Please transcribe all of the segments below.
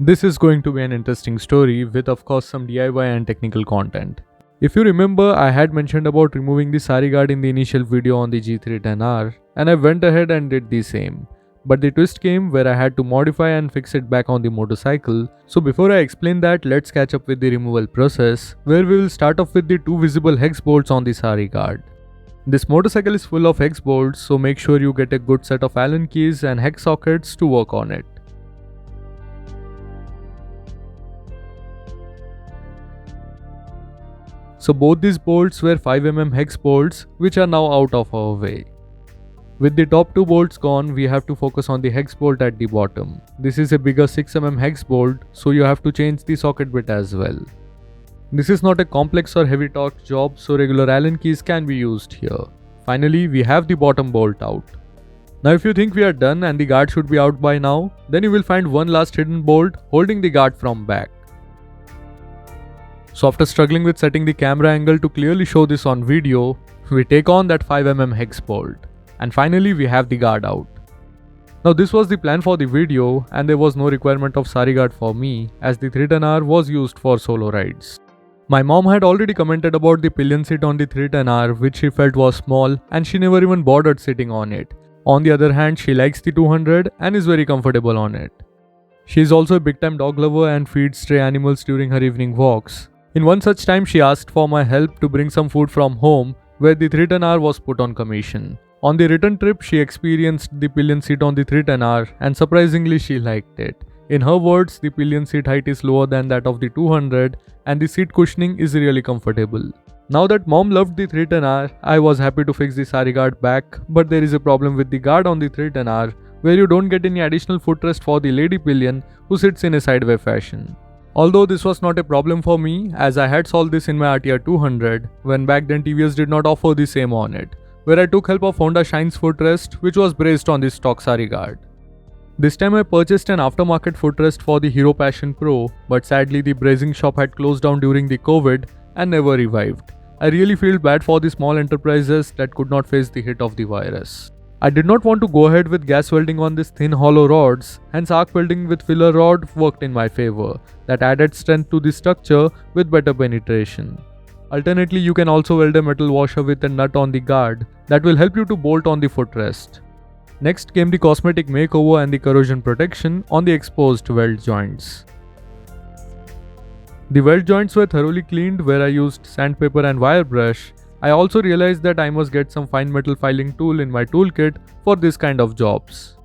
This is going to be an interesting story with of course some DIY and technical content. If you remember, I had mentioned about removing the saree guard in the initial video on the G310R and I went ahead and did the same. But the twist came where I had to modify and fix it back on the motorcycle. So before I explain that, let's catch up with the removal process, where we will start off with the two visible hex bolts on the saree guard. This motorcycle is full of hex bolts, so make sure you get a good set of Allen keys and hex sockets to work on it. So both these bolts were 5mm hex bolts, which are now out of our way. With the top two bolts gone, we have to focus on the hex bolt at the bottom. This is a bigger 6mm hex bolt, so you have to change the socket bit as well. This is not a complex or heavy torque job, so regular Allen keys can be used here. Finally, we have the bottom bolt out. Now if you think we are done and the guard should be out by now, then you will find one last hidden bolt holding the guard from back. So after struggling with setting the camera angle to clearly show this on video, we take on that 5mm hex bolt. And finally we have the guard out. Now this was the plan for the video and there was no requirement of saree guard for me as the 310R was used for solo rides. My mom had already commented about the pillion seat on the 310R which she felt was small and she never even bothered sitting on it. On the other hand, she likes the 200 and is very comfortable on it. She is also a big time dog lover and feeds stray animals during her evening walks. In one such time, she asked for my help to bring some food from home where the 310R was put on commission. On the return trip, she experienced the pillion seat on the 310R and surprisingly she liked it. In her words, the pillion seat height is lower than that of the 200 and the seat cushioning is really comfortable. Now that mom loved the 310R, I was happy to fix the saree guard back, but there is a problem with the guard on the 310R where you don't get any additional footrest for the lady pillion who sits in a sideway fashion. Although this was not a problem for me as I had solved this in my RTR 200 when back then TVS did not offer the same on it, where I took help of Honda Shine's footrest which was braced on the stock saree guard. This time I purchased an aftermarket footrest for the Hero Passion Pro, but sadly the bracing shop had closed down during the COVID and never revived. I really feel bad for the small enterprises that could not face the hit of the virus. I did not want to go ahead with gas welding on these thin hollow rods, hence arc welding with filler rod worked in my favor, that added strength to the structure with better penetration. Alternately, you can also weld a metal washer with a nut on the guard that will help you to bolt on the footrest. Next came the cosmetic makeover and the corrosion protection on the exposed weld joints. The weld joints were thoroughly cleaned where I used sandpaper and wire brush. I also realized that I must get some fine metal filing tool in my toolkit for this kind of jobs.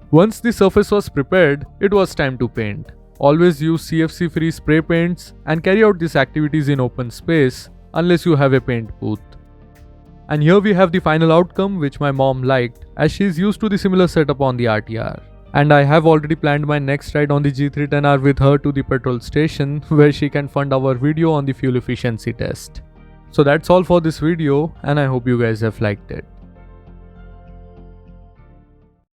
Once the surface was prepared, it was time to paint. Always use CFC free spray paints and carry out these activities in open space unless you have a paint booth. And here we have the final outcome which my mom liked as she is used to the similar setup on the RTR. And I have already planned my next ride on the G310R with her to the petrol station where she can fund our video on the fuel efficiency test. So that's all for this video and I hope you guys have liked it.